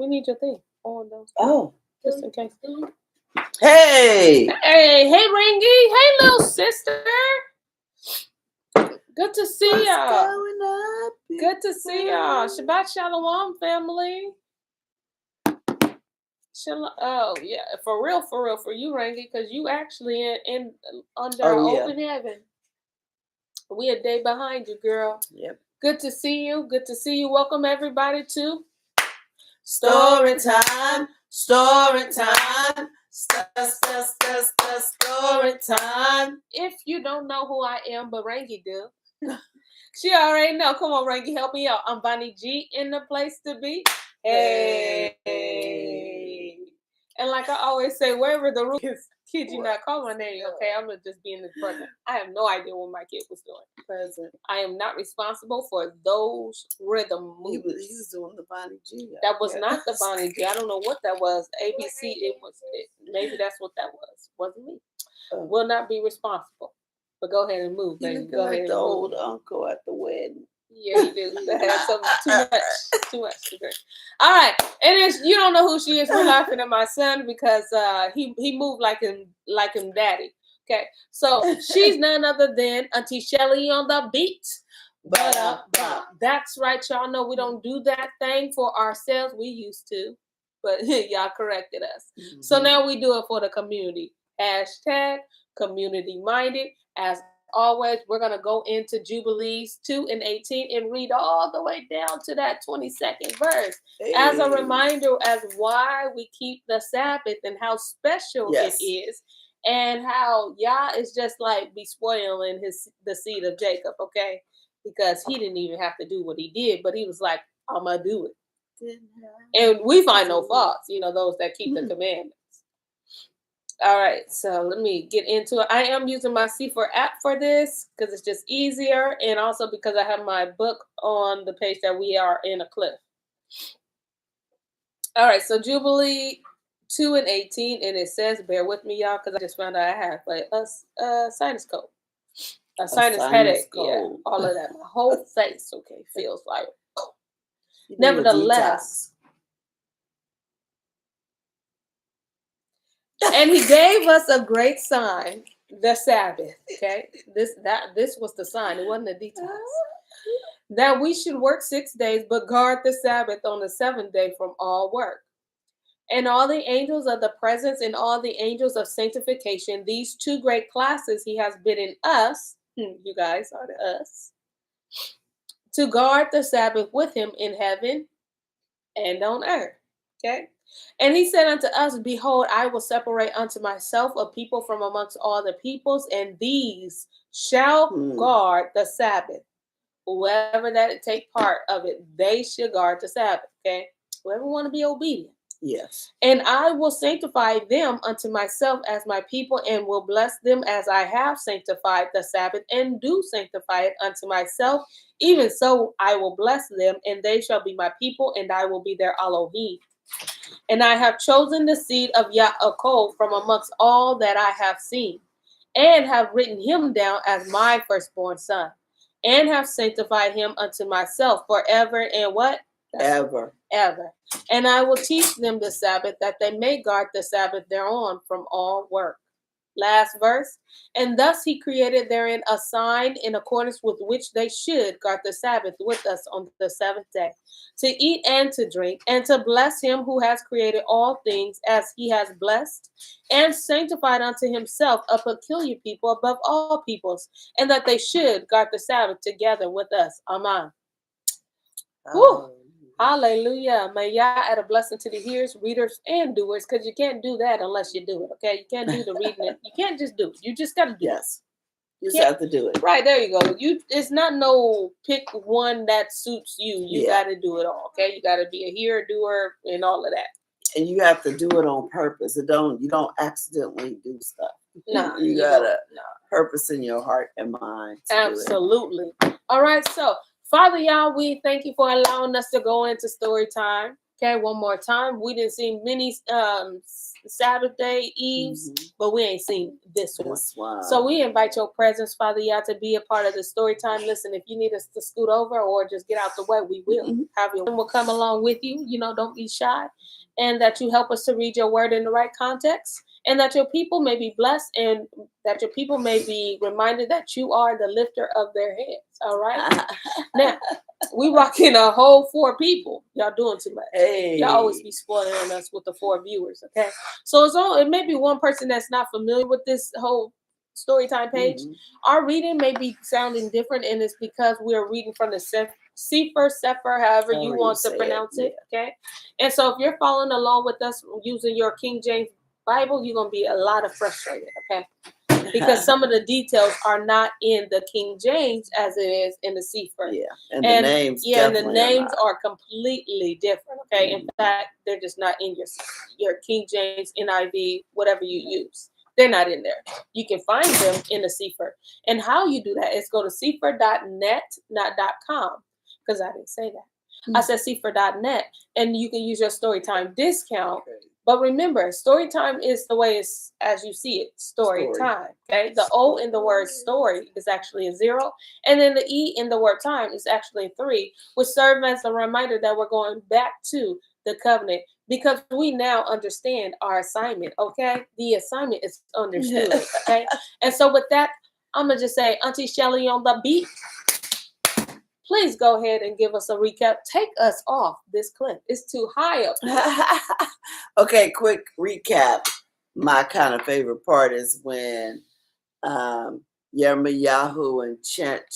We need your thing on those. Oh, just in case. Hey, hey, Ringy. Hey, little sister. Good to see y'all. Going up, good to see y'all. Shabbat Shalom, family. Oh yeah, for real, for you, Rangi, because you actually in under open heaven. We a day behind you, girl. Yep. Good to see you. Good to see you. Welcome everybody to Story Time. Story Time. Story Time. If you don't know who I am, but Rangi do. She already know. Come on, Rangi, help me out. I'm Bonnie G in the place to be. Hey. And like I always say, wherever the room is, kid you not, call my name, okay? I'm going to just be in the present. I have no idea what my kid was doing. Present. I am not responsible for those rhythm moves. He was doing the Bonnie G. That was not the Bonnie G. I don't know what that was. ABC, maybe that's what that was. Wasn't me. Will not be responsible. But go ahead and move, baby. Go ahead and the move. Old uncle at the wedding. Yeah, you do. That had too much to drink. All right, and you don't know who she is. We're laughing at my son because he moved like him daddy. Okay, so she's none other than Auntie Shelly on the beat. But that's right, y'all know we don't do that thing for ourselves. We used to, but y'all corrected us. Mm-hmm. So now we do it for the community. Hashtag community minded. As always, we're going to go into Jubilees 2 and 18 and read all the way down to that 22nd verse. Hey. As a reminder as why we keep the Sabbath and how special it is and how Yah is just like be spoiling the seed of Jacob, okay? Because he didn't even have to do what he did, but he was like, I'm going to do it. And we find no faults, those that keep the commandments. All right, so let me get into it. I am using my C4 app for this because it's just easier, and also because I have my book on the page that we are in a cliff. All right, so Jubilee 2 and 18, and it says, bear with me, y'all, because I just found out I have a sinus cold, a sinus headache, cold. Yeah, all of that. My whole face, okay, feels like. Nevertheless. And he gave us a great sign, the Sabbath. Okay, this was the sign. It wasn't a detail. That we should work 6 days, but guard the Sabbath on the seventh day from all work. And all the angels of the presence and all the angels of sanctification, these two great classes he has bidden us, you guys are the us, to guard the Sabbath with him in heaven and on earth. Okay. And he said unto us, behold, I will separate unto myself a people from amongst all the peoples, and these shall guard the Sabbath. Whoever that take part of it, they should guard the Sabbath. Okay. Whoever want to be obedient. Yes. And I will sanctify them unto myself as my people, and will bless them as I have sanctified the Sabbath, and do sanctify it unto myself. Even so I will bless them, and they shall be my people, and I will be their Elohim. And I have chosen the seed of Yaakov from amongst all that I have seen, and have written him down as my firstborn son, and have sanctified him unto myself forever and what? Ever. And I will teach them the Sabbath, that they may guard the Sabbath thereon from all work. Last verse. And thus he created therein a sign in accordance with which they should guard the Sabbath with us on the seventh day, to eat and to drink, and to bless him who has created all things as he has blessed, and sanctified unto himself a peculiar people above all peoples, and that they should guard the Sabbath together with us. Amen. Hallelujah. May Yah add a blessing to the hearers, readers, and doers, because you can't do that unless you do it, okay? You can't do the reading it. You can't just do it. You just got to do it. You just have to do it. Right, there you go. It's not no pick one that suits you. You got to do it all, okay? You got to be a hearer, doer, and all of that. And you have to do it on purpose. You don't accidentally do stuff. No. You got to purpose in your heart and mind. Absolutely. All right, so Father Yah, we thank you for allowing us to go into story time. Okay, one more time. We didn't see many Saturday Eves, but we ain't seen this one. So we invite your presence, Father Yah, to be a part of the story time. Listen, if you need us to scoot over or just get out the way, we will. Have you. We'll come along with you. You know, don't be shy. And that you help us to read your word in the right context. And that your people may be blessed, and that your people may be reminded that you are the lifter of their heads. All right. Now, we rocking a whole 4 people. Y'all doing too much. Hey. Y'all always be spoiling us with the 4 viewers. Okay. So it may be one person that's not familiar with this whole story time page. Our reading may be sounding different, and it's because we're reading from the Sefer, however you want to pronounce it. Okay. And so if you're following along with us using your King James Bible, you're going to be a lot of frustrated, okay? Because some of the details are not in the King James as it is in the Sefer. Yeah, and the names and the names are completely different, okay? In fact, they're just not in your King James, NIV, whatever you use. They're not in there. You can find them in the Sefer. And how you do that is go to sefer.net, not .com, because I didn't say that. I said sefer.net, and you can use your Storytime discount. But remember, Storytime is the way it's as you see it, story time. Okay, the O in the word story is actually a 0, and then the E in the word time is actually a 3, which serves as a reminder that we're going back to the covenant because we now understand our assignment. Okay, the assignment is understood. Okay, and so with that, I'm gonna just say, Auntie Shelly on the beat. Please go ahead and give us a recap. Take us off this cliff. It's too high up here. Okay, quick recap. My kind of favorite part is when YirmeYahu and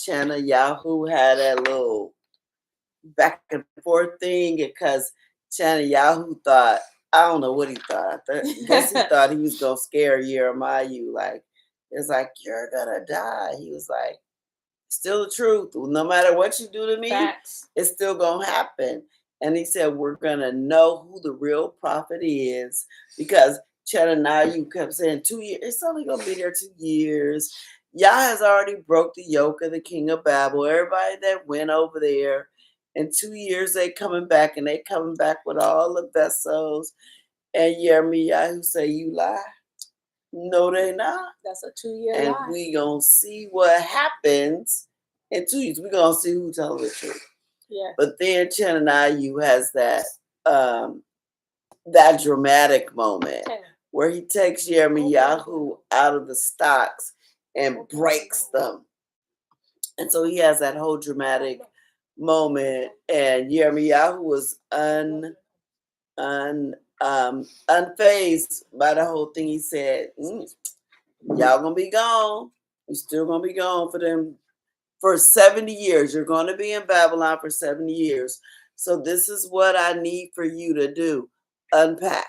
onnn had that little back and forth thing because onnn thought, I don't know what he thought. I guess he thought he was going to scare YirmeYahu. Like, it's like, you're going to die. He was like, still the truth. No matter what you do to me, it's still going to happen. And he said, we're going to know who the real prophet is because onnn kept saying 2 years. It's only going to be there 2 years. Yah has already broke the yoke of the king of Babel. Everybody that went over there, in 2 years they coming back, and they coming back with all the vessels. And YirmeYahu say, you lie. No, they not. That's a 2-year and lie. And we going to see what happens in 2 years. We're going to see who tells the truth. Yeah. But then onnn has that dramatic moment where he takes YirmeYahu out of the stocks and breaks them. And so he has that whole dramatic moment, and YirmeYahu was unfazed by the whole thing. He said, y'all gonna be gone. You're still gonna be gone for 70 years. You're gonna be in Babylon for 70 years. So this is what I need for you to do. Unpack.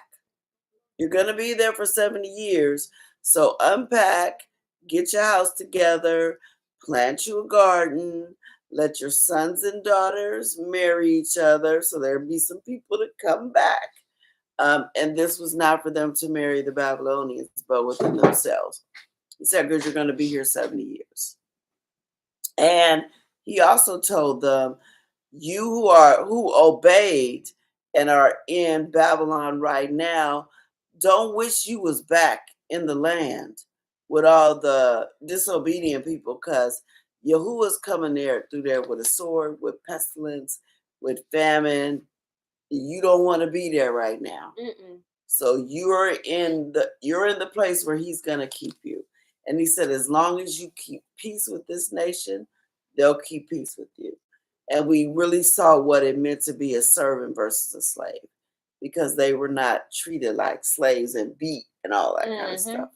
You're gonna be there for 70 years. So unpack, get your house together, plant you a garden, let your sons and daughters marry each other. So there'll be some people to come back. And this was not for them to marry the Babylonians, but within themselves. He said, because you're going to be here 70 years. And he also told them, you who obeyed and are in Babylon right now, don't wish you was back in the land with all the disobedient people, because Yahuwah's coming through there with a sword, with pestilence, with famine. You don't want to be there right now. So you're in the place where he's going to keep you. And he said, as long as you keep peace with this nation, they'll keep peace with you. And we really saw what it meant to be a servant versus a slave, because they were not treated like slaves and beat and all that kind of stuff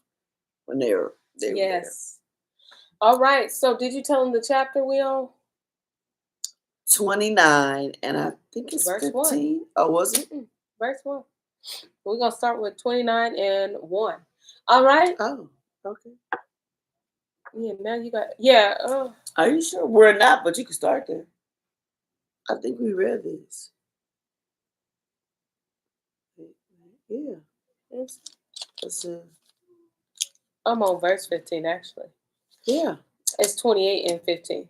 when they were there. All right. So did you tell them the chapter we on? 29, and I think it's verse 15. 1. Oh, was it? Verse 1. We're going to start with 29 and 1. All right? Oh, okay. Yeah, now you got... Yeah. Are you sure? We're not, but you can start there. I think we read this. Yeah. I'm on verse 15, actually. Yeah. It's 28 and 15.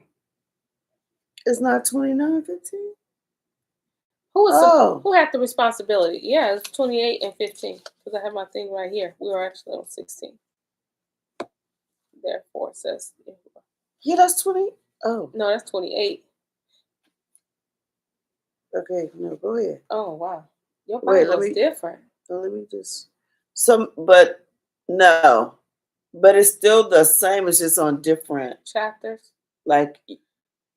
It's not 29 and 15? Who had the responsibility? Yeah, it's 28 and 15 because I have my thing right here. We were actually on 16. Therefore, it says yeah, that's 20. Oh, no, that's 28. Okay, no, go ahead. Oh wow, your Bible is different. Let me just but no, but it's still the same. It's just on different chapters. Like,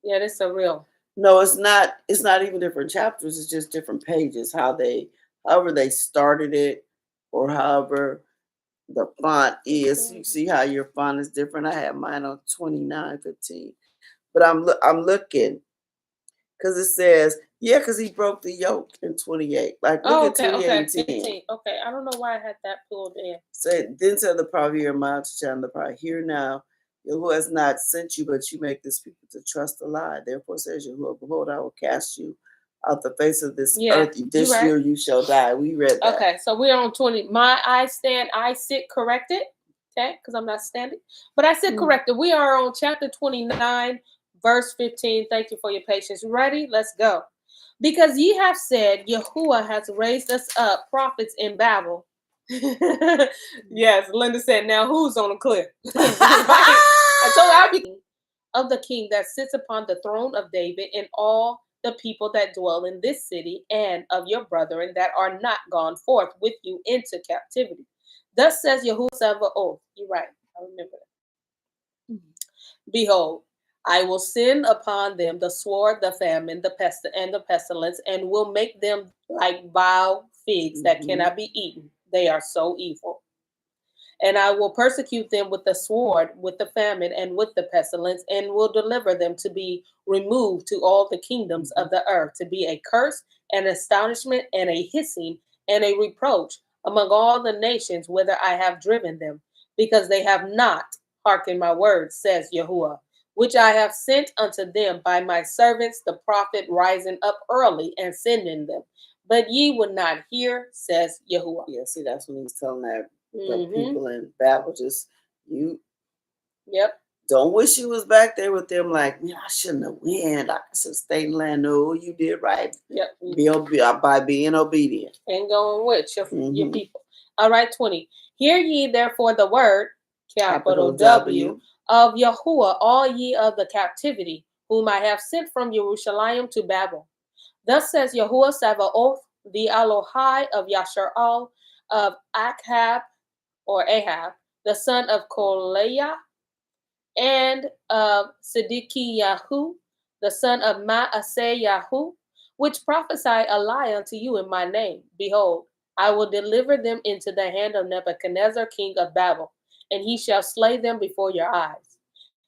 yeah, this is a real. No, it's not. It's not even different chapters. It's just different pages. However they started it, or however the font is. You see how your font is different. I have mine on 29:15, but I'm looking because it says because he broke the yoke in 28. Like look at 28 and 10. 15. Okay, I don't know why I had that pulled in. So then tell the prophet Jeremiah to channel the prophet, hear now, Yahuwah has not sent you, but you make this people to trust a lie. Therefore says Yahuwah, behold, I will cast you out the face of this earth. This year you shall die. We read that. Okay, so we're on 20. I sit corrected. Okay, because I'm not standing. But I sit corrected. We are on chapter 29, verse 15. Thank you for your patience. Ready? Let's go. Because ye have said, Yahuwah has raised us up prophets in Babel. Yes, Linda said, now who's on the cliff? I told her I'll be of the king that sits upon the throne of David and all the people that dwell in this city, and of your brethren that are not gone forth with you into captivity. Thus says Yahuwah Sabaoth. You're right. I remember that. Behold, I will send upon them the sword, the famine, the pestilence, and will make them like vile figs that cannot be eaten. They are so evil. And I will persecute them with the sword, with the famine, and with the pestilence, and will deliver them to be removed to all the kingdoms of the earth, to be a curse, an astonishment, and a hissing, and a reproach among all the nations whither I have driven them, because they have not hearkened my words, says Yahuwah, which I have sent unto them by my servants, the prophet, rising up early and sending them. But ye would not hear, says Yahuwah. Yeah, see, that's when he's telling that the people in Babel, don't wish you was back there with them. Like, man, I shouldn't have went. I should have stayed in land. No, you did right. By being obedient and going with your people. All right, 20. Hear ye therefore the word, capital W, of Yahuwah, all ye of the captivity, whom I have sent from Jerusalem to Babel. Thus says Yahuwah Sabaoth, the Elohai of Yasharal, of Ahab, the son of Koleah, and of Siddiqiyahu, the son of Maaseyahu, which prophesy a lie unto you in my name. Behold, I will deliver them into the hand of Nebuchadnezzar, king of Babel, and he shall slay them before your eyes.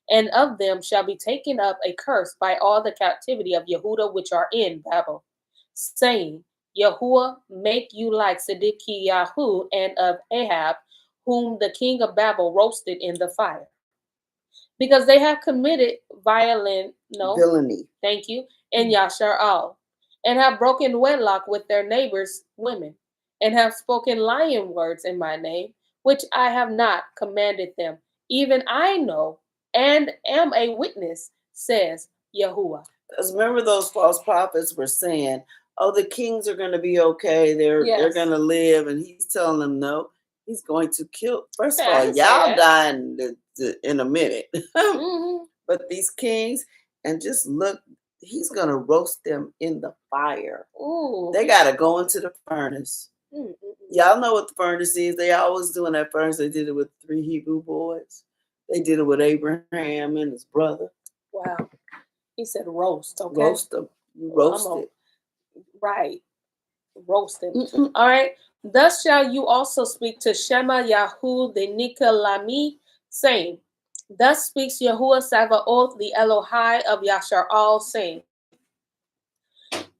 And of them shall be taken up a curse by all the captivity of Yehuda which are in Babel, saying, Yahuwah make you like Siddiqiyahu and of Ahab, whom the king of Babel roasted in the fire. Because they have committed villainy. Thank you. And Yasharal, and have broken wedlock with their neighbors' women, and have spoken lying words in my name, which I have not commanded them. Even I know and am a witness, says Yahuwah. Because remember, those false prophets were saying, "Oh, the kings are going to be okay. They're going to live," and he's telling them, "No, he's going to kill." First of all, y'all dying in a minute, but these kings, and just look, he's going to roast them in the fire. Ooh. They got to go into the furnace. Y'all know what the furnace is. They always doing that furnace. They did it with 3 Hebrew boys. They did it with Abraham and his brother. Wow. He said roast, okay? Roast them. Roast it. Right. Roast them. All right. Thus shall you also speak to YirmeYahu the Nikolami, saying, Thus speaks Yahuwah Sabaoth, the Elohai of Yasharal, saying,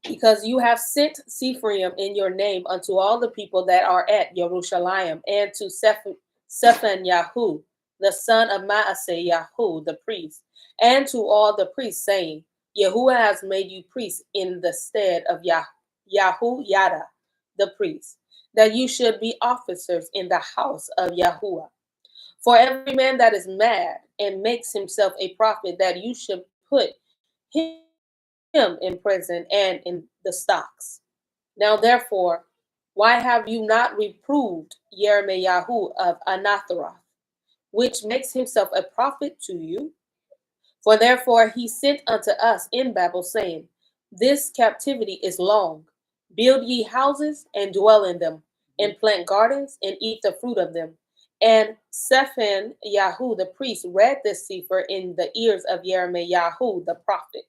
Because you have sent St0ryTim in your name unto all the people that are at Jerusalem, and to Yahu, the son of Maaseyahu, the priest, and to all the priests, saying, Yahuwah has made you priests in the stead of Yahu the priest, that you should be officers in the house of Yahuwah. For every man that is mad and makes himself a prophet, that you should put him in prison and in the stocks. Now, therefore, why have you not reproved YirmeYahu of Anathoth, which makes himself a prophet to you? For therefore he sent unto us in Babel, saying, This captivity is long. Build ye houses and dwell in them, and plant gardens and eat the fruit of them. And St0ryTim3 the priest read this sefer in the ears of YirmeYahu the prophet.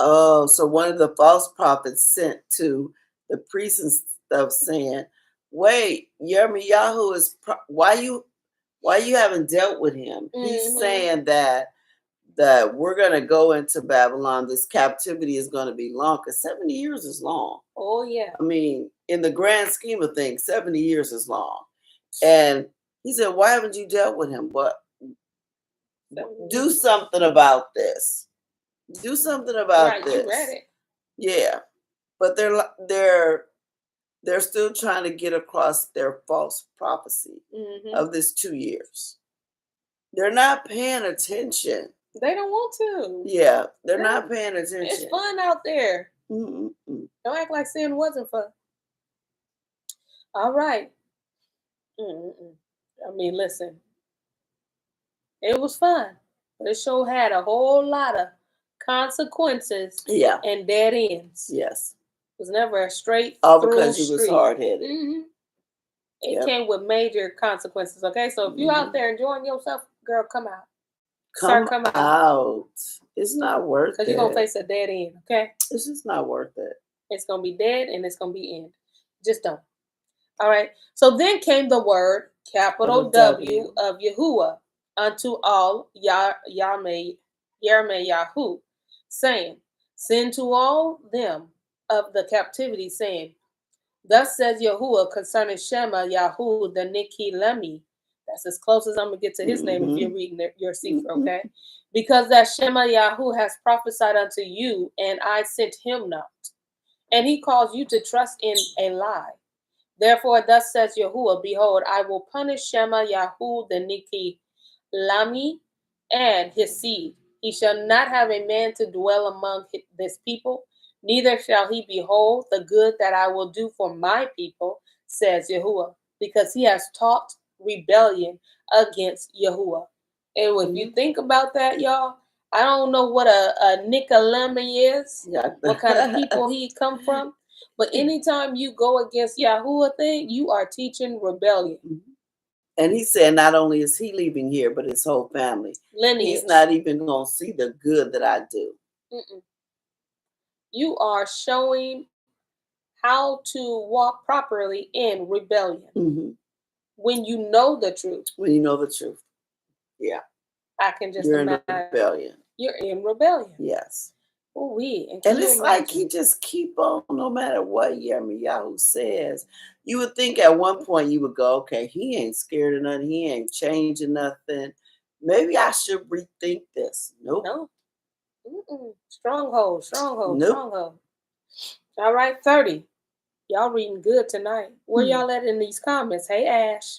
Oh, so one of the false prophets sent to the priests and stuff saying, "Wait, YirmeYahu is why you haven't dealt with him? He's saying that we're gonna go into Babylon. This captivity is gonna be long, because 70 years is long. Oh yeah. I mean, in the grand scheme of things, 70 years is long." And he said, "Why haven't you dealt with him? But do something about this. Do something about this." You read it. Yeah, but they're still trying to get across their false prophecy of this 2 years. They're not paying attention. They don't want to. Yeah, they're not paying attention. It's fun out there. Mm-mm. Don't act like sin wasn't fun. All right. I mean, listen. It was fun, but it sure had a whole lot of consequences. Yeah. And dead ends. Yes. It was never a straight all because he was hard-headed. It came with major consequences. Okay, so if you out there enjoying yourself, girl, come out. Come out. It's not worth it. Because you're going to face a dead end, okay? It's just not worth it. It's going to be dead and it's going to be end. Just don't. All right. So then came the word, capital W of Yahuwah, unto all YirmeYahu, saying, Send to all them of the captivity, saying, Thus says Yahuwah concerning YirmeYahu the Nikilemi. That's as close as I'm going to get to his name if you're reading your sefer, okay? Because that YirmeYahu has prophesied unto you, and I sent him not. And he calls you to trust in a lie. Therefore, thus says Yahuwah, Behold, I will punish YirmeYahu the Nikilemi and his seed. He shall not have a man to dwell among this people, neither shall he behold the good that I will do for my people, says Yahuwah, because he has taught rebellion against Yahuwah. And if you think about that, y'all, I don't know what a Nikilemi is, what kind of people he come from, but anytime you go against Yahuwah thing, you are teaching rebellion. And he said not only is he leaving here, but his whole family. Lineage. He's not even going to see the good that I do. You are showing how to walk properly in rebellion. When you know the truth. When you know the truth. Yeah. I can just imagine. You're in rebellion. You're in rebellion. Yes. And it's like he just keep on, no matter what YirmeYahu says. You would think at one point you would go, okay, he ain't scared of nothing. He ain't changing nothing. Maybe I should rethink this. Nope. No. Stronghold. Stronghold. All right, 30. Y'all reading good tonight. Where y'all at in these comments? Hey, Ash.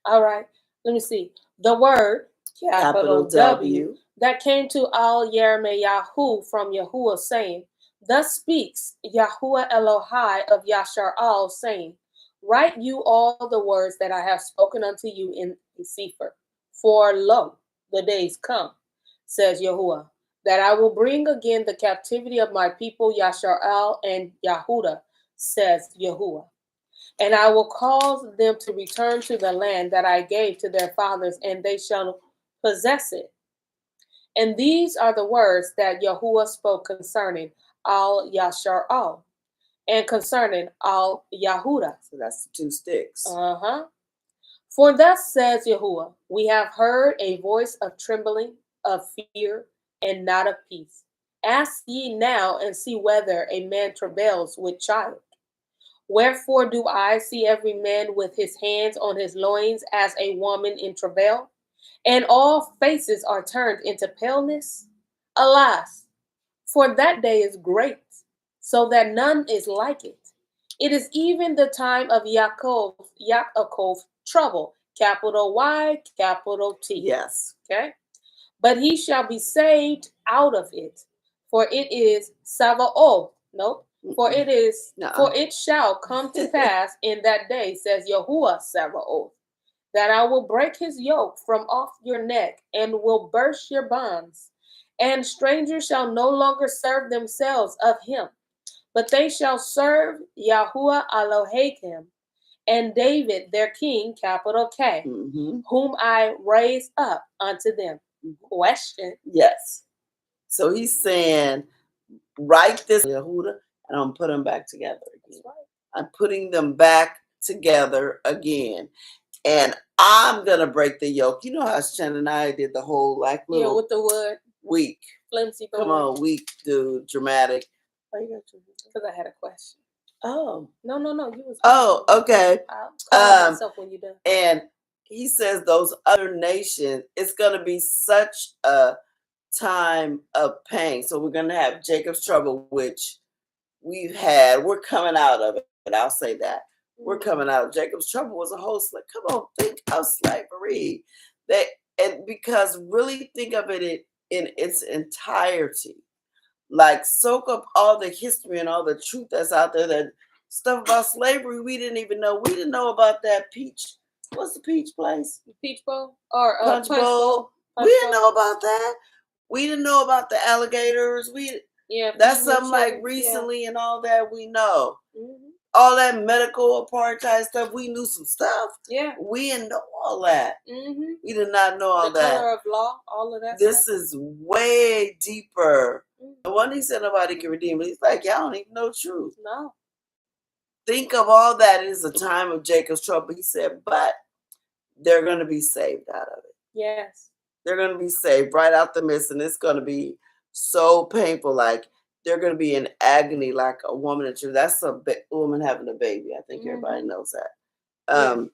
All right. Let me see. The word, capital W, that came to all YirmeYahu from Yahuwah, saying, Thus speaks Yahuwah Elohai of Yashar-al, saying, Write you all the words that I have spoken unto you in the sefer. For lo, the days come, says Yahuwah, that I will bring again the captivity of my people Yashar-al and Yahudah, says Yahuwah. And I will cause them to return to the land that I gave to their fathers, and they shall possess it. And these are the words that Yahuwah spoke concerning al Yashar-al and concerning al Yahudah. So that's the 2 sticks. For thus says Yahuwah, we have heard a voice of trembling, of fear, and not of peace. Ask ye now and see whether a man travails with child. Wherefore do I see every man with his hands on his loins as a woman in travail? And all faces are turned into paleness? Alas, for that day is great, so that none is like it. It is even the time of Yaakov's trouble, capital Y, capital T. Yes. Okay? But he shall be saved out of it. For it is Savaoth. Nope. For it is, Nuh-uh. for it shall come to pass in that day, says Yahuwah Savaoth, that I will break his yoke from off your neck and will burst your bonds. And strangers shall no longer serve themselves of him, but they shall serve Yahuwah Elohim and David their king, capital K, whom I raise up unto them. Question. Yes. So he's saying, write this, Yehuda, and I'm putting them back together again. Right. I'm putting them back together again. And I'm going to break the yoke. You know how Shannon and I did the whole little with the wood. Week. Flimsy board. Come on, week, dude. Dramatic. Because I had a question. Oh. No. You was. Oh, okay. I'll call myself when you're done. And he says those other nations, it's going to be such a time of pain. So we're going to have Jacob's trouble, which we've had. We're coming out of it. I'll say that. We're coming out. Jacob's trouble was a whole come on, think of slavery. And because really think of it in its entirety. Like soak up all the history and all the truth that's out there. That stuff about slavery we didn't even know. We didn't know about that peach. What's the peach place? Peach Bowl or Punch Bowl. We didn't know about that. We didn't know about the alligators. That's something like recently and all that we know. All that medical apartheid stuff, we knew some stuff. Yeah. We didn't know all that. We did not know all that. The color of law, all of that This stuff. is way deeper. The one he said nobody can redeem it. He's like, y'all don't even know the truth. No. Think of all that. It is a time of Jacob's trouble. He said, but they're going to be saved out of it. Yes. They're going to be saved right out the midst. And it's going to be so painful. Like, they're going to be in agony like a woman in truth. That's a woman having a baby. I think everybody knows that.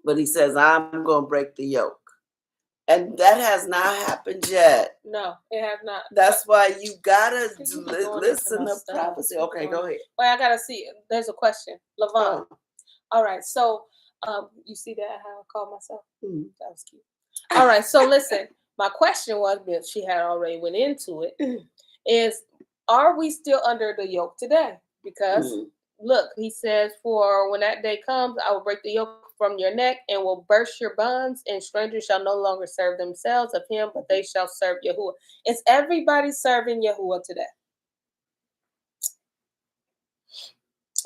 But he says, I'm going to break the yoke. And that has not happened yet. No, it has not. That's why you got to listen to prophecy. Okay, go ahead. Well, I got to see. There's a question. Lavon. All right. So, you see that, how I call myself? That was cute. All right. So, listen. My question was, but she had already went into it, is, are we still under the yoke today? Because, look, he says, for when that day comes, I will break the yoke from your neck and will burst your bonds, and strangers shall no longer serve themselves of him, but they shall serve Yahuwah. Is everybody serving Yahuwah today?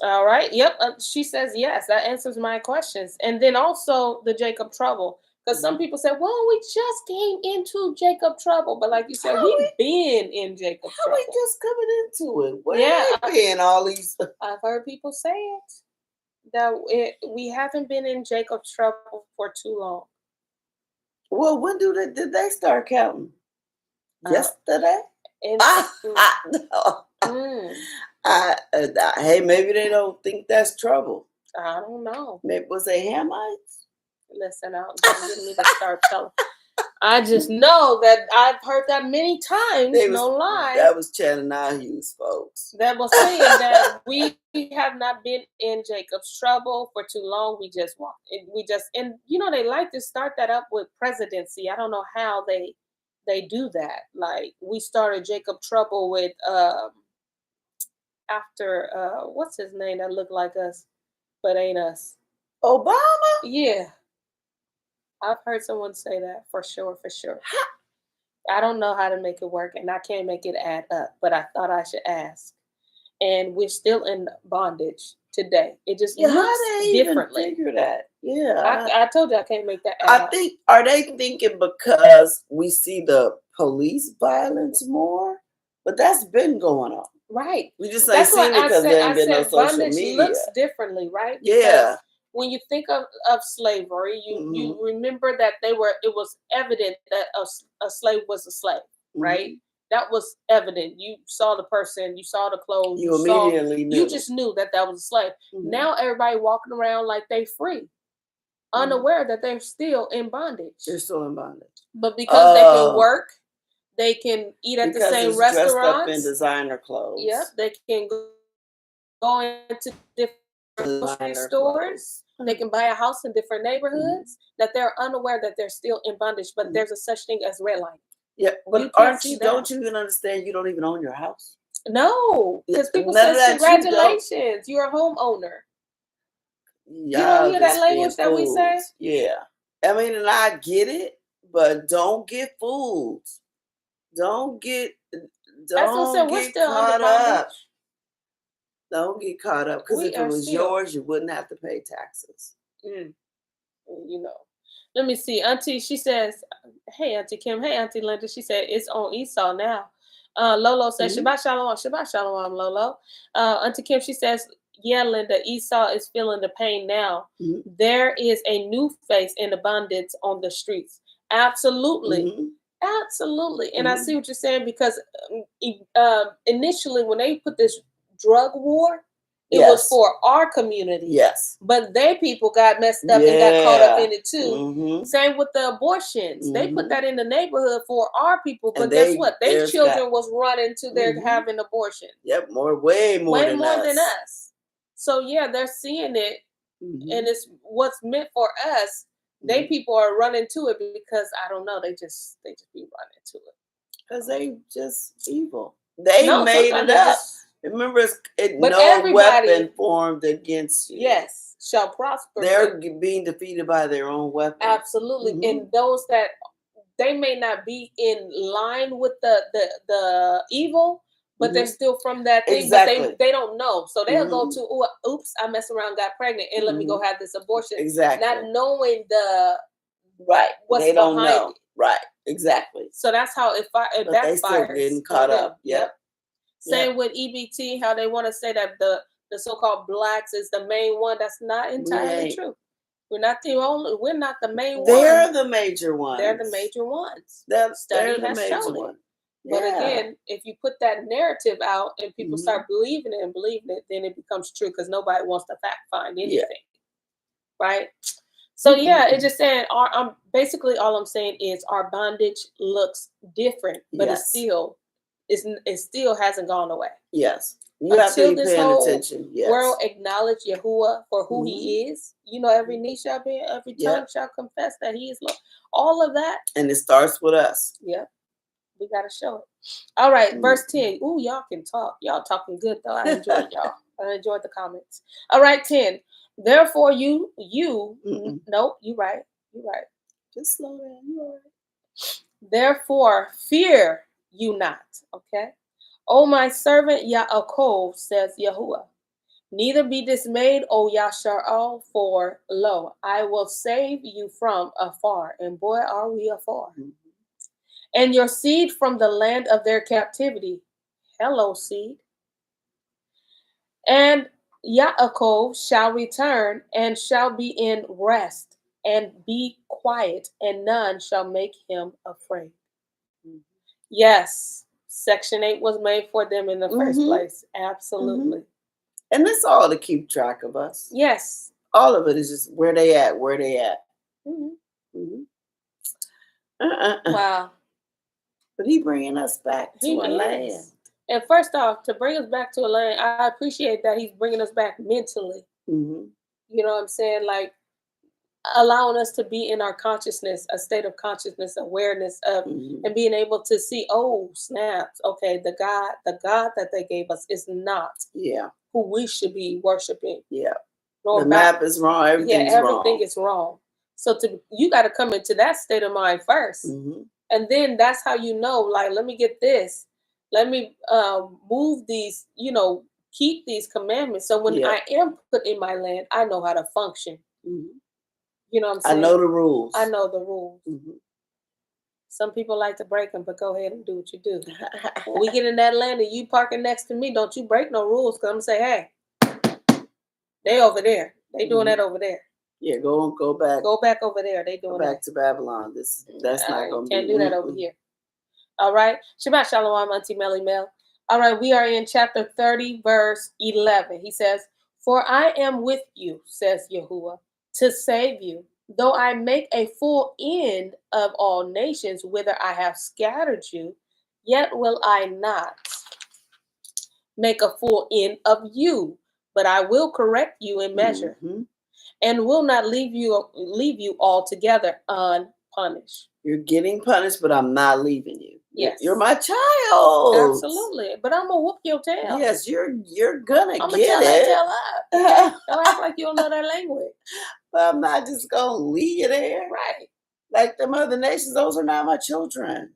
All right. Yep. She says yes. That answers my questions. And then also the Jacob trouble. Because some people say, well, we just came into Jacob trouble. But like you said, we've been in Jacob trouble. How we just coming into it? Where been all these? I've heard people say it. That we haven't been in Jacob's trouble for too long. Well, when did they start counting? Yesterday? Hey, maybe they don't think that's trouble. I don't know. Maybe was they Hamites? Listen, don't get me to start telling. I just know that I've heard that many times. No lie. That was onn's folks. That was saying that we have not been in Jacob's trouble for too long. We just walked. And they like to start that up with presidency. I don't know how they do that. Like we started Jacob trouble with after what's his name that looked like us but ain't us? Obama? Yeah. I've heard someone say that for sure. I don't know how to make it work, and I can't make it add up, but I thought I should ask. And we're still in bondage today. It just looks differently. Figure that. Yeah. I told you I can't make that add up. Are they thinking because we see the police violence more? But that's been going on. Right. We just ain't seen it because there ain't been no social media. Looks differently, right? Because when you think of slavery, you remember that it was evident that a slave was a slave, right? That was evident. You saw the person, you saw the clothes, you immediately knew. You just knew that was a slave. Now everybody walking around like they free, unaware that they're still in bondage. They're still in bondage. But because they can work, they can eat at the same restaurants. Dressed up in designer clothes. Yep, they can go into different grocery stores. They can buy a house in different neighborhoods. That they're unaware that they're still in bondage. But there's a such thing as redlining. Yeah, You but can't see that. don't you even understand? You don't even own your house. No, because people None of say that you don't. congratulations, you're a homeowner. You don't Y'all hear that just being language that we say? fools. Yeah. I mean, and I get it, but don't get fooled. Don't get That's what I said. We're still under caught up. bondage. Don't get caught up, because We if it are was still. yours, you wouldn't have to pay taxes. You know. Let me see. Auntie, she says, hey, Auntie Kim. Hey, Auntie Linda. She said, it's on Esau now. Lolo says, Mhm. Shabbat Shalom. Shabbat Shalom, Lolo. Auntie Kim, she says, yeah, Linda, Esau is feeling the pain now. Mhm. There is a new face in abundance on the streets. Absolutely. Mhm. Absolutely. And I see what you're saying, because initially when they put this drug war, it was for our community. Yes. But they people got messed up and got caught up in it too. Same with the abortions. They put that in the neighborhood for our people. But guess what? Their children was running to their having abortion. Yep, way more than us. So yeah, they're seeing it, and it's what's meant for us. They people are running to it because I don't know. They just be running to it because they just evil. They made it up. Remember, no weapon formed against you. Yes, shall prosper. They're being defeated by their own weapons. Absolutely, and those that they may not be in line with the evil, but they're still from that thing. Exactly. But they don't know, so they'll go to, oops, I messed around, got pregnant, and let me go have this abortion. Exactly. Not knowing what's they don't behind know. it. Right. Exactly. So that's how it backfires. They still getting caught up. Yep. Same with EBT, how they want to say that the so-called blacks is the main one. That's not entirely true. We're not the only. We're not the main one. They're the major ones. They're the major ones. Study has shown it. But again, if you put that narrative out and people start believing it, then it becomes true, because nobody wants to fact find anything, right? So yeah, it's just saying. Basically all I'm saying is our bondage looks different, but it still hasn't gone away. Yes. You have to be paying attention. Yes. World acknowledge Yahuwah for who he is. Every knee shall be, every tongue shall confess that he is Lord. All of that. And it starts with us. Yep. We got to show it. All right. Verse 10. Ooh, y'all can talk. Y'all talking good, though. I enjoyed y'all. I enjoyed the comments. All right, 10. Therefore, nope, you right. Just slow down. You all right. Therefore, fear you not. Okay. O my servant Yaakov, says Yahuwah, neither be dismayed, O Yashar'al, for lo, I will save you from afar. And boy, are we afar. And your seed from the land of their captivity. Hello, seed. And Yaakov shall return and shall be in rest and be quiet, and none shall make him afraid. Yes. Section 8 was made for them in the first place. Absolutely. And it's all to keep track of us. Yes. All of it is just where they at. Wow. But he bringing us back to a land. And first off, to bring us back to a land, I appreciate that he's bringing us back mentally. You know what I'm saying? Like, allowing us to be in our consciousness, a state of consciousness, awareness of, and being able to see, oh, snaps. Okay, the God that they gave us is not who we should be worshiping. Yeah. The map is wrong. Everything is wrong. So you got to come into that state of mind first. And then that's how you know, like, let me get this. Let me move these, keep these commandments. So when I am put in my land, I know how to function. You know what I'm saying? I know the rules. I know the rules. Some people like to break them, but go ahead and do what you do. When we get in that land and you parking next to me, don't you break no rules, because I'm going to say, hey, they over there. They doing that over there. Yeah, go back. Go back over there. They doing back to Babylon. That's not going to be. Can't do that over here. All right. Shabbat Shalom, Auntie Melly Mel. All right, we are in chapter 30, verse 11. He says, for I am with you, says Yahuwah, to save you. Though I make a full end of all nations whither I have scattered you, yet will I not make a full end of you, but I will correct you in measure, and will not leave you altogether punished. You're getting punished, but I'm not leaving you. Yes. You're my child. Absolutely. But I'm gonna whoop your tail. Yes, you're gonna I'm get gonna it. tell that tail up. Don't act like you don't know that language. But I'm not just gonna leave you there. Right. Like them other nations, those are not my children.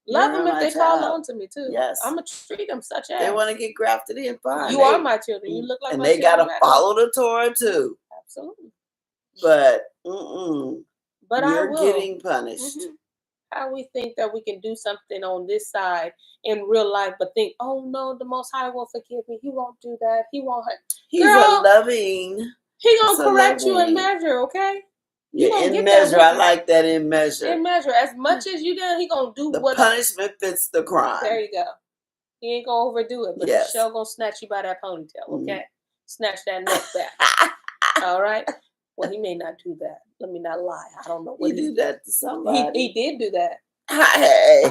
Love them if they call on to me too. Yes. I'm gonna treat them such as. They want to get grafted in, fine. You are my children. You look like and my they children. gotta follow the Torah too. Absolutely. But But you're getting punished. How we think that we can do something on this side in real life, but think, oh no, the Most High will forgive me. He won't do that. He won't. He's a loving. He gonna correct you in measure, okay? Yeah, in measure. I like that, in measure. In measure, as much as you done, he gonna do the punishment fits the crime. There you go. He ain't gonna overdo it, but he's sure gonna snatch you by that ponytail, okay? Snatch that neck back. All right. Well, he may not do that. Let me not lie. I don't know what he did that to somebody. He did do that. Hey.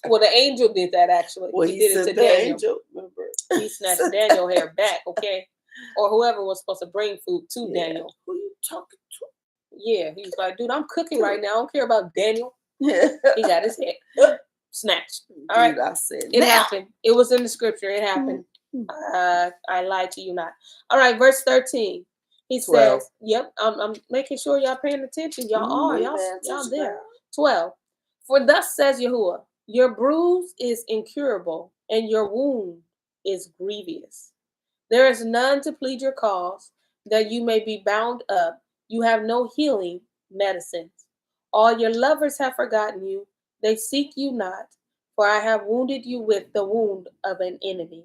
Well, the angel did that actually. Well, he did it to Daniel. Angel, remember? He snatched Daniel's hair back, okay? Or whoever was supposed to bring food to Daniel. Who you talking to? Yeah, he was like, dude, I'm cooking right now. I don't care about Daniel. Yeah. He got his head snatched. All right. I said it happened. It was in the scripture. It happened. I lied to you not. All right, verse 13. He 12. Says, yep, I'm making sure y'all paying attention. Y'all are. Y'all there. 12. For thus says Yahuwah, your bruise is incurable, and your wound is grievous. There is none to plead your cause, that you may be bound up. You have no healing medicines. All your lovers have forgotten you. They seek you not, for I have wounded you with the wound of an enemy,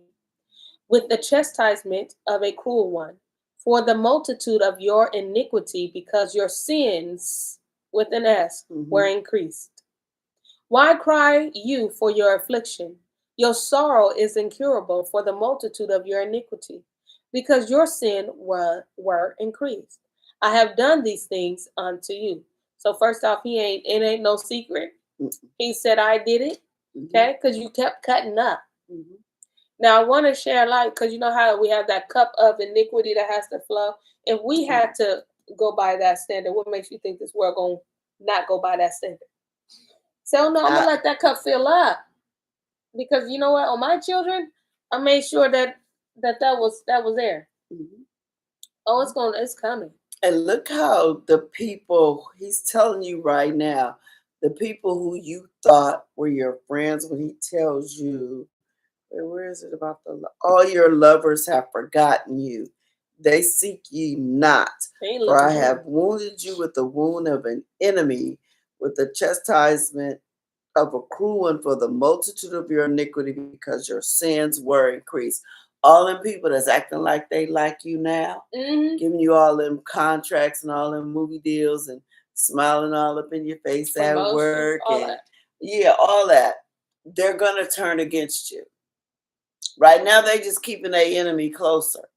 with the chastisement of a cruel one, for the multitude of your iniquity, because your sins, with an S, were increased. Why cry you for your affliction? Your sorrow is incurable for the multitude of your iniquity, because your sin were increased. I have done these things unto you. So first off, it ain't no secret. He said, I did it, okay? Because you kept cutting up. Now, I want to share light, because you know how we have that cup of iniquity that has to flow? If we had to go by that standard, what makes you think this world going to not go by that standard? So, no, I'm going to let that cup fill up. Because you know what? On my children, I made sure that was there. Oh, it's coming. And look how the people, he's telling you right now, the people who you thought were your friends, when he tells you, where is it about all your lovers have forgotten you. They seek ye not. For I have wounded you with the wound of an enemy, with the chastisement of a cruel one, for the multitude of your iniquity, because your sins were increased. All them people that's acting like they like you now, giving you all them contracts and all them movie deals and smiling all up in your face at work. All that. They're going to turn against you. Right now, they just keeping their enemy closer.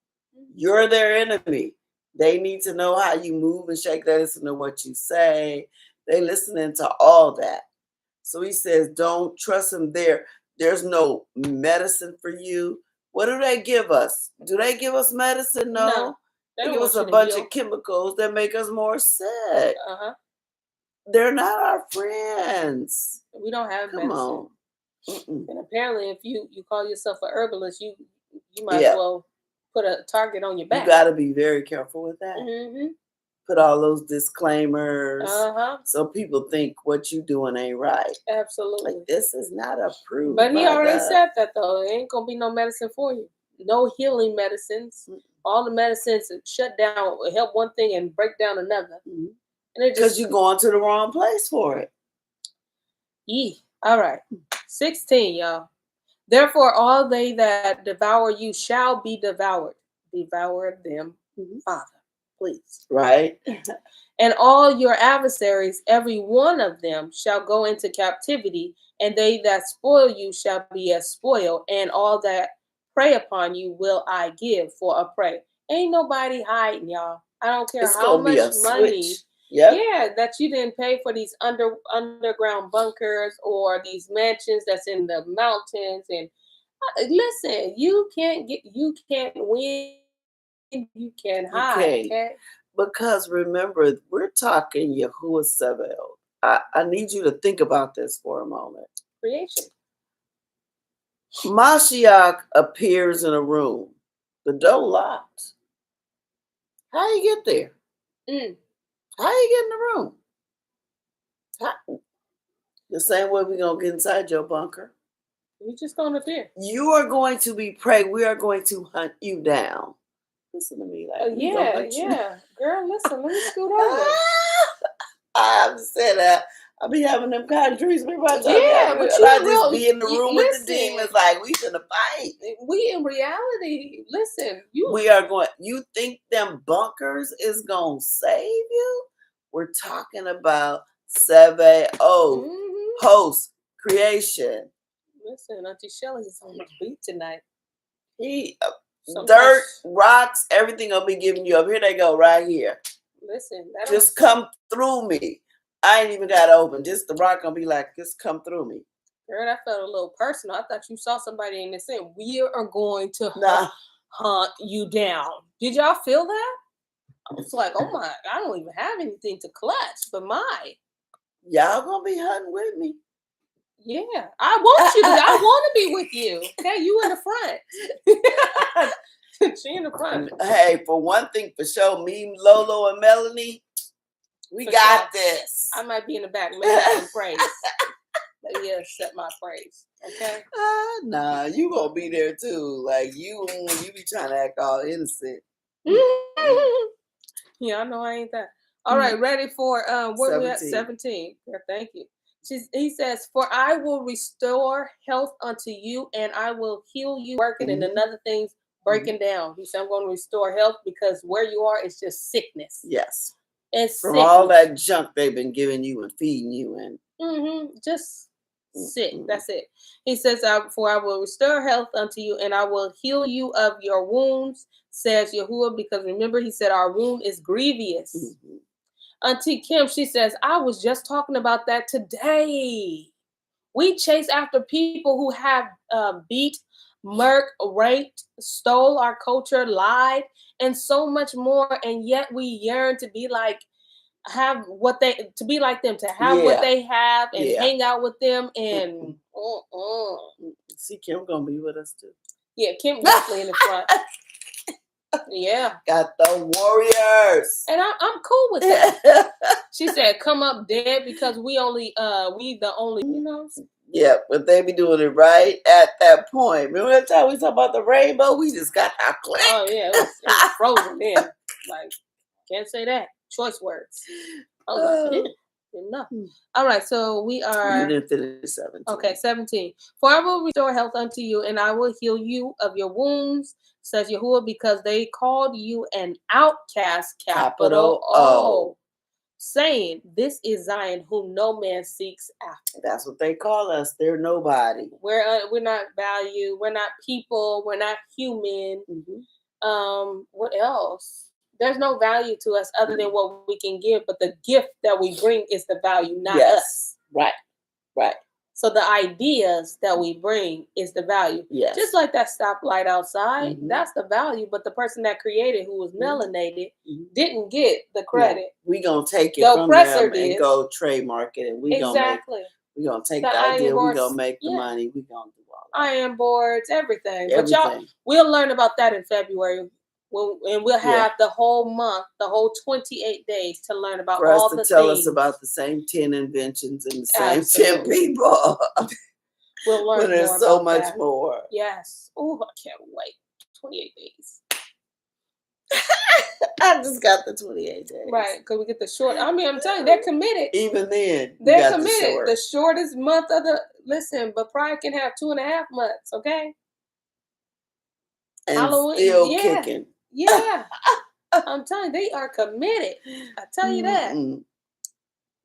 You're their enemy. They need to know how you move and shake. They listen to what you say. They listening to all that. So he says, don't trust them there. There's no medicine for you. What do they give us? Do they give us medicine? No. They give us a bunch of chemicals that make us more sick. They're not our friends. We don't have medicine. Come on. And apparently, if you call yourself a herbalist, you might as well put a target on your back. You got to be very careful with that. Put all those disclaimers so people think what you doing ain't right. Absolutely. Like, this is not approved. But he already said that, though. There ain't going to be no medicine for you. No healing medicines. All the medicines shut down, help one thing and break down another. Because you're going to the wrong place for it. All right. 16, y'all. Therefore, all they that devour you shall be devoured. Devour them, Father, please. Right. And all your adversaries, every one of them, shall go into captivity, and they that spoil you shall be as spoil, and all that prey upon you will I give for a prey. Ain't nobody hiding, y'all. I don't care how much money. Yeah, that you didn't pay for these underground bunkers or these mansions that's in the mountains. And listen, you can't win, you can hide. Okay? Because remember, we're talking Yahuwah Sabaoth. I need you to think about this for a moment. Creation. Mashiach appears in a room. The door locked. How you get there? How you get in the room? The same way we're going to get inside your bunker. You just going to appear. You are going to be prayed. We are going to hunt you down. Listen to me. Like, yeah. Girl, listen, let me scoot over. I'm saying that. I be having them kind of dreams. But you I just be in the room with the demons, like we finna fight. We in reality, listen. We are going. You think them bunkers is gonna save you? We're talking about 7-0 host creation. Listen, Auntie Shelly is on the beat tonight. Dirt, rocks, everything will be giving you up. Here they go, right here. Listen, just come through me. I ain't even got to open. Just the rock gonna be like, just come through me. Girl, that felt a little personal. I thought you saw somebody in the saying, we are going to hunt you down. Did y'all feel that? I was like, oh my, I don't even have anything to clutch, but y'all gonna be hunting with me. Yeah, I want you to. I want to be with you. Okay, you in the front. She in the front. Hey, for one thing, for sure, me, Lolo, and Melanie, we got this. I might be in the back, maybe some praise. Maybe accept my praise. Okay. Nah, you gonna be there too. Like you be trying to act all innocent. Yeah, I know I ain't that. All right, ready for where we at? 17. Yeah, thank you. He says, "For I will restore health unto you, and I will heal you." Working and another thing's breaking down. He said, "I'm going to restore health because where you are is just sickness." Yes, it's from sickness. All that junk they've been giving you and feeding you, and just sick. That's it. He says, "For I will restore health unto you, and I will heal you of your wounds," says Yahuwah. Because remember, he said our wound is grievous. Auntie Kim, she says, I was just talking about that today. We chase after people who have beat, murked, raped, stole our culture, lied, and so much more. And yet we yearn to be like, what they have and hang out with them. And see, Kim gonna be with us too. Yeah, Kim definitely in the front. Yeah, got the warriors, and I'm cool with that. She said, "Come up dead because we the only, you know." Yeah, but they be doing it right at that point. Remember that time we talked about the rainbow? We just got our click. Oh yeah, it was frozen in. Like, can't say that. Choice words. I was like, enough. All right, so we are. You didn't finish 17. Okay, 17. For I will restore health unto you, and I will heal you of your wounds, says Yahuwah, because they called you an outcast, capital O, saying, this is Zion, whom no man seeks after. That's what they call us. They're nobody. We're not valued. We're not people. We're not human. What else? There's no value to us other than what we can give, but the gift that we bring is the value, not us. Right. So the ideas that we bring is the value. Yes. Just like that stoplight outside, that's the value. But the person that created, who was melanated, didn't get the credit. No, we gonna take it from them and go trademark it, and we gonna take the idea. We gonna make the money. We gonna do all that. Iron boards, everything. But y'all, we'll learn about that in February. And we'll have the whole month, the whole 28 days to learn about all the things. Tell us about the same 10 inventions and the same 10 people. We'll learn but there's so much more. Yes. Oh, I can't wait. 28 days. I just got the 28 days. Right, because we get the short. I mean, I'm telling you, they're committed. Even then, they're committed. The shortest month of but Pride can have 2.5 months, okay? And Halloween, still kicking. Yeah, I'm telling you, they are committed. I tell you that.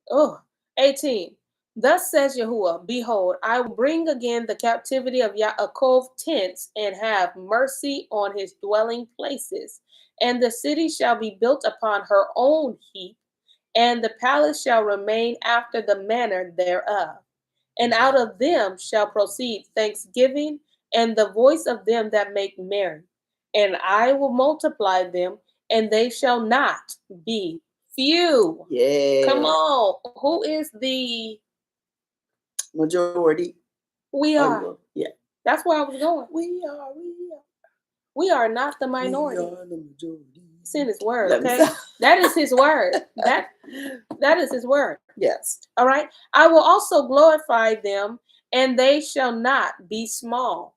Oh, 18. Thus says Yahuwah, behold, I will bring again the captivity of Yaakov tents and have mercy on his dwelling places. And the city shall be built upon her own heap, and the palace shall remain after the manner thereof. And out of them shall proceed thanksgiving and the voice of them that make merry. And I will multiply them, and they shall not be few. Yeah. Come on. Who is the majority? We are. Yeah. That's where I was going. We are not the minority. We are the majority. It's in his word, okay? That is his word. That is his word. Yes. All right. I will also glorify them, and they shall not be small.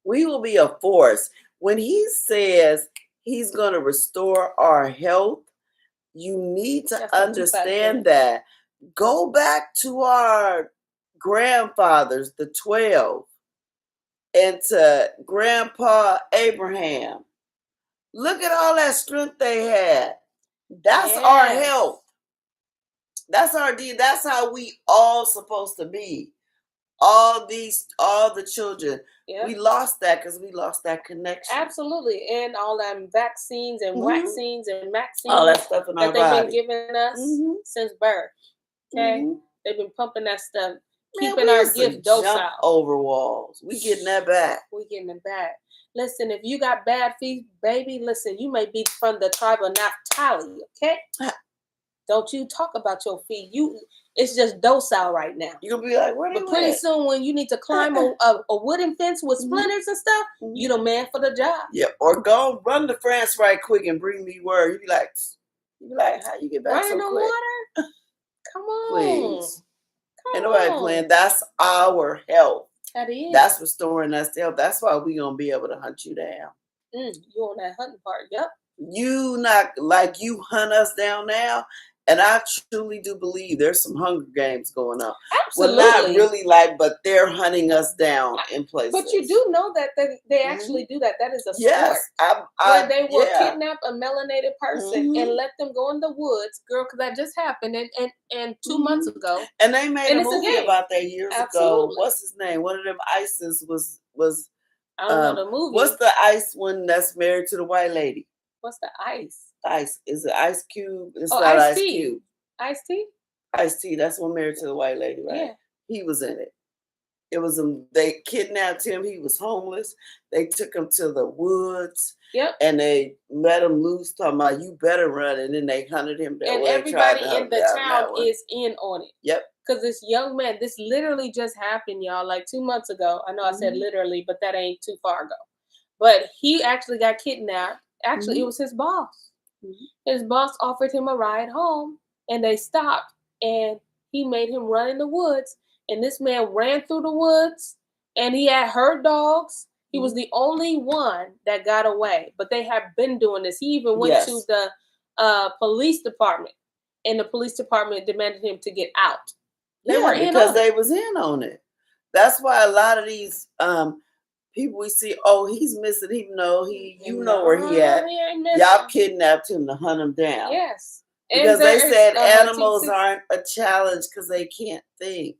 We will be a force. When he says he's going to restore our health, you need to understand that. Go back to our grandfathers, the 12, and to Grandpa Abraham. Look at all that strength they had. That's our health. That's our deed. That's how we all supposed to be. All the children. Yep. We lost that because we lost that connection. Absolutely. And all them vaccines and vaccines and vaccines. All that stuff in our body. That they've been giving us since birth. Okay? They've been pumping that stuff. Keeping our gift docile. Jump over walls. We getting that back. We getting it back. Listen, if you got bad feet, baby, listen, you may be from the tribe of Naphtali, okay? Don't you talk about your feet. It's just docile right now. You'll be like, where they But pretty soon when you need to climb a wooden fence with splinters and stuff, you the man for the job. Yeah, or go run to France right quick and bring me word. You be like, how you get back so quick? Water? Come on. Please. Ain't nobody playing. That's our health. That is. That's restoring us to health. That's why we gonna be able to hunt you down. You on that hunting part, yep. You not like you hunt us down now. And I truly do believe there's some Hunger Games going on. Absolutely. Well, not really but they're hunting us down in places. But you do know that they actually do that. That is a sport. Where they will kidnap a melanated person and let them go in the woods. Girl, because that just happened and 2 months ago. And they made a movie about that years ago. What's his name? One of them ISIS was I don't know the movie. What's the ICE one that's married to the white lady? What's the ICE? Ice. Is it Ice Cube? It's not Ice Cube. Ice-T? Ice-T. That's one married to the white lady, right? Yeah. He was in it. It was they kidnapped him. He was homeless. They took him to the woods. Yep. And they let him loose, talking about you better run. And then they hunted him down. And everybody in the town is in on it. Yep. Because this young man, this literally just happened, y'all, like 2 months ago. I know I said literally, but that ain't too far ago. But he actually got kidnapped. Actually, it was his boss. His boss offered him a ride home, and they stopped, and he made him run in the woods. And this man ran through the woods, and he had herd dogs. He was the only one that got away, but they have been doing this. He even went to the police department, and the police department demanded him to get out. They were in because they was in on it. That's why a lot of these people we see, he's missing. Even though you know where he at. Y'all kidnapped him to hunt him down. Yes, because they said animals aren't a challenge because they can't think.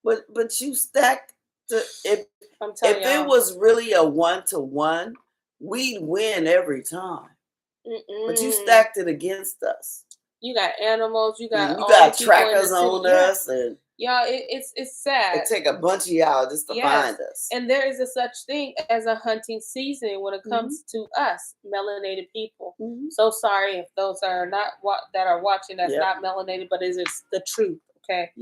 But you stacked. If it was really a 1-to-1, we'd win every time. But you stacked it against us. You got animals. You got trackers on us, and y'all, it's sad. It take a bunch of y'all just to find us. And there is a such thing as a hunting season when it comes to us melanated people. So sorry if those are not that are watching that's not melanated, but it is the truth. Okay,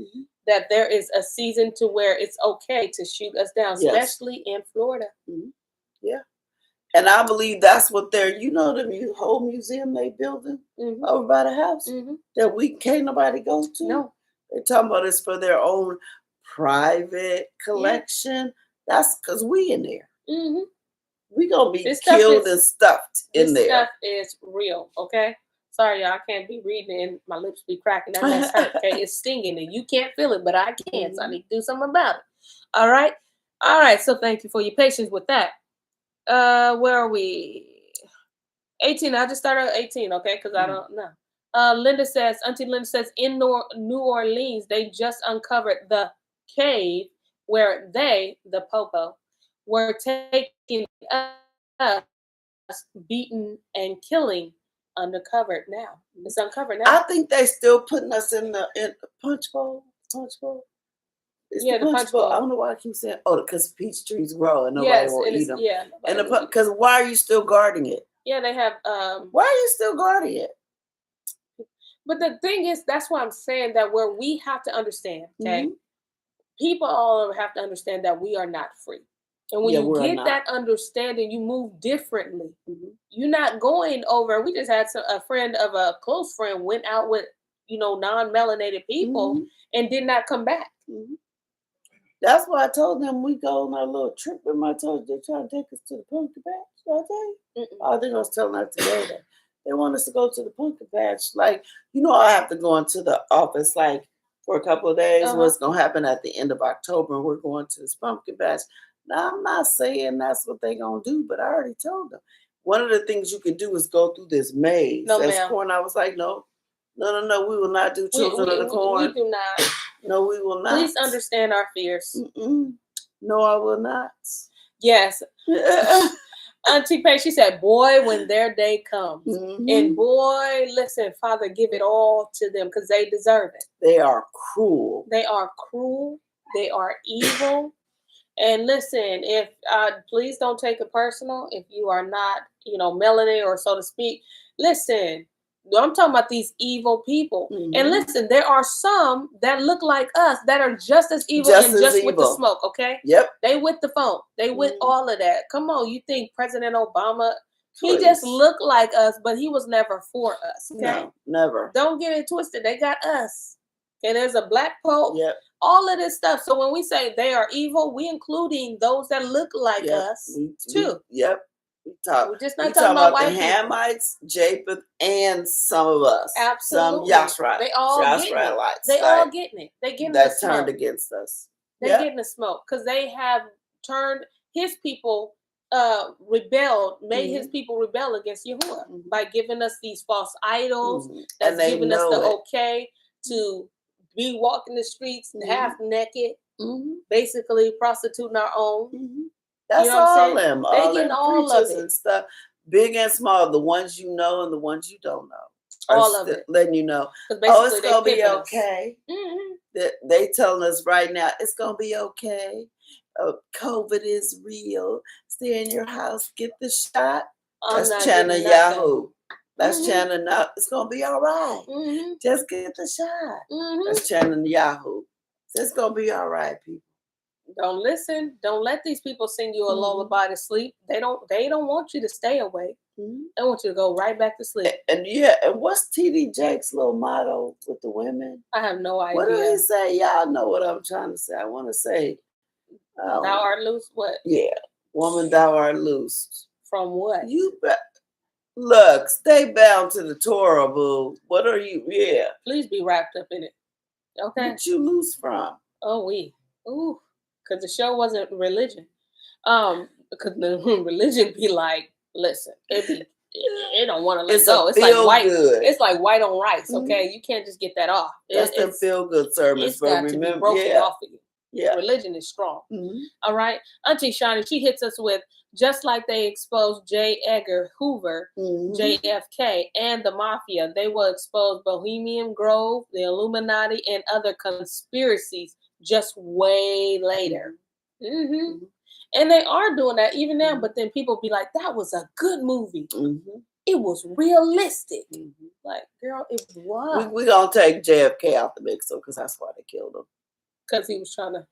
that there is a season to where it's okay to shoot us down, especially in Florida. Yeah. And I believe that's what the whole museum they building over by the house that can't nobody go to. No. They're talking about it's for their own private collection. Yeah. That's because we in there. We gonna be killed and stuffed in there. This stuff is real, okay? Sorry, y'all, I can't be reading and my lips be cracking. That mess hurt, okay? It's stinging and you can't feel it, but I can, so I need to do something about it. All right? All right, so thank you for your patience with that. Where are we? 18. I just started at 18, okay? Because I don't know. Auntie Linda says, in New Orleans, they just uncovered the cave where they, the Popo, were taking us, beating and killing. Uncovered now. It's uncovered now. I think they still putting us in the punch bowl. Punch bowl. It's the punch bowl. I don't know why I keep saying, because peach trees grow and nobody will eat them. Yeah. And because why are you still guarding it? Yeah, they have. Why are you still guarding it? But the thing is, that's why I'm saying that where we have to understand, okay? Mm-hmm. People all have to understand that we are not free. And when you get that understanding, you move differently. Mm-hmm. You're not going over. We just had a friend of a close friend went out with, non-melanated people Mm-hmm. and did not come back. Mm-hmm. That's why I told them we go on our little trip. Remember I told you they're trying to take us to the pumpkin patch. Did I tell you? Oh, I think I was telling that today that they want us to go to the pumpkin patch. Like, I have to go into the office like for a couple of days. What's going to happen at the end of October? And we're going to this pumpkin patch. Now, I'm not saying that's what they're going to do, but I already told them. One of the things you can do is go through this maze. No, That's ma'am. corn. I was like, no, we will not do Children of the Corn. We do not. No, we will not. Please understand our fears. Mm-mm. No, I will not. Yes. Auntie Pay, she said, boy, when their day comes. Mm-hmm. And boy, listen, Father, give it all to them because they deserve it. They are cruel. They are cruel. They are evil. And listen, if please don't take it personal. If you are not, melanated or so to speak, listen, I'm talking about these evil people. Mm-hmm. And listen, there are some that look like us that are just as evil with the smoke, okay? Yep. They with the phone. They with all of that. Come on, you think President Obama, he just looked like us, but he was never for us, okay? No, never. Don't get it twisted. They got us. Okay, there's a black pope. Yep. All of this stuff. So when we say they are evil, we including those that look like us too. Yep. We're just not talking about white the Hamites, Japheth, and some of us. Absolutely. Some Yashra. They all getting it. They all getting it. They getting that turned against us. They getting the smoke because they have turned his people rebelled, made his people rebel against Yahuwah by giving us these false idols. That's giving us the okay to be walking the streets half naked, basically prostituting our own. That's all them. They getting all of it and stuff, big and small. The ones you know and the ones you don't know. All of it. Letting you know. Oh, it's gonna be okay. They telling us right now it's gonna be okay. COVID is real. Stay in your house. Get the shot. That's YirmeYahu. That's chanting. It's gonna be all right. Just get the shot. That's YirmeYahu. It's gonna be all right, people. Don't listen. Don't let these people sing you a lullaby to sleep. They don't want you to stay awake. They want you to go right back to sleep. And what's TD Jake's little motto with the women? I have no idea. What do he say? Y'all know what I'm trying to say. I want to say, thou art loose. What? Yeah, woman, thou art loosed. From what? Look, stay bound to the Torah, boo. What are you? Yeah. Please be wrapped up in it. Okay. What you loose from? Oh, because the show wasn't religion. Because the religion be like, listen, it don't want to let go. It's like white. Good. It's like white on rice. Okay, you can't just get that off. That's the feel good sermons. It's got to be broken off of you. Yeah, religion is strong. All right, Auntie Shawnee, she hits us with just like they exposed J. Edgar Hoover, JFK, and the mafia. They will expose Bohemian Grove, the Illuminati, and other conspiracies just way later. And they are doing that even now, but then people be like, that was a good movie. It was realistic. Like, girl, it was. We're going to take JFK out the mix, though, because that's why they killed him. Because he was trying to.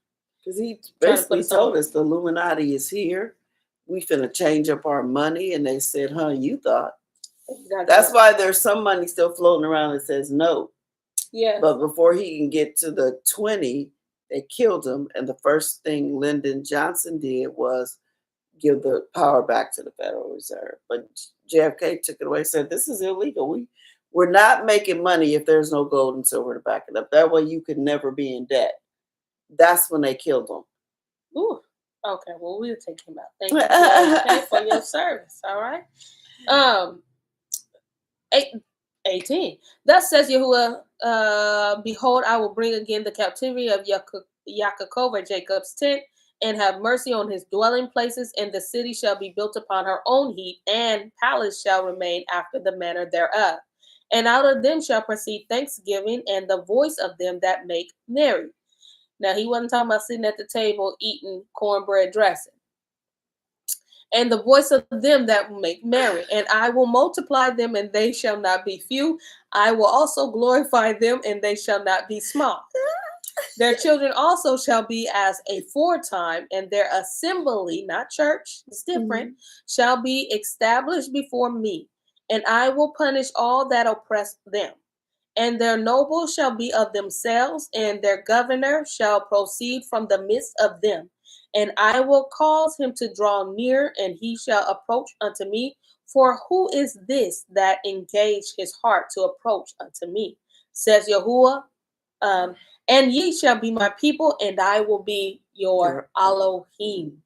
Because he basically told us the Illuminati is here. We finna change up our money. And they said, you thought. That's why there's some money still floating around that says no. Yeah. But before he can get to the 20, they killed him. And the first thing Lyndon Johnson did was give the power back to the Federal Reserve. But JFK took it away and said, this is illegal. We're not making money if there's no gold and silver to back it up. That way you could never be in debt. That's when they killed him. Ooh. Okay, well, we'll take him out. Thank you for your service. All right. 18. Thus says Yahuwah, behold, I will bring again the captivity of Yaakov, Jacob's tent, and have mercy on his dwelling places, and the city shall be built upon her own heap, and palace shall remain after the manner thereof. And out of them shall proceed thanksgiving, and the voice of them that make merry. Now, he wasn't talking about sitting at the table eating cornbread dressing. and the voice of them that make merry. And I will multiply them, and they shall not be few. I will also glorify them, and they shall not be small. Their children also shall be as aforetime, and their assembly, not church, it's different, shall be established before me. And I will punish all that oppress them. And their nobles shall be of themselves, and their governor shall proceed from the midst of them. And I will cause him to draw near, and he shall approach unto me. For who is this that engaged his heart to approach unto me? Says Yahuwah. And ye shall be my people, and I will be your Elohim.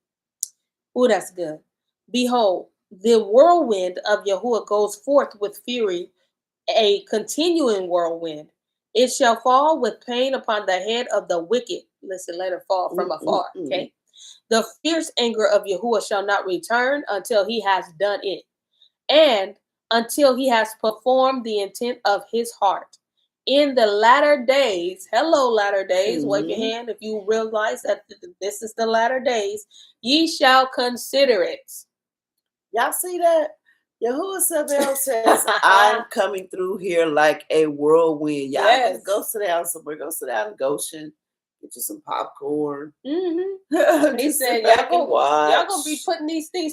Ooh, that's good. Behold, the whirlwind of Yahuwah goes forth with fury, a continuing whirlwind. It shall fall with pain upon the head of the wicked. Listen, let it fall from afar. Okay. The fierce anger of Yahuwah shall not return until he has done it, and until he has performed the intent of his heart. In the latter days, hello, latter days, wave your hand if you realize that this is the latter days, ye shall consider it. Y'all see that? Yahuwah Sabaoth says, I'm coming through here like a whirlwind. Y'all just go sit down somewhere. Go sit down in Goshen. Get you some popcorn. He said, y'all gonna be putting these things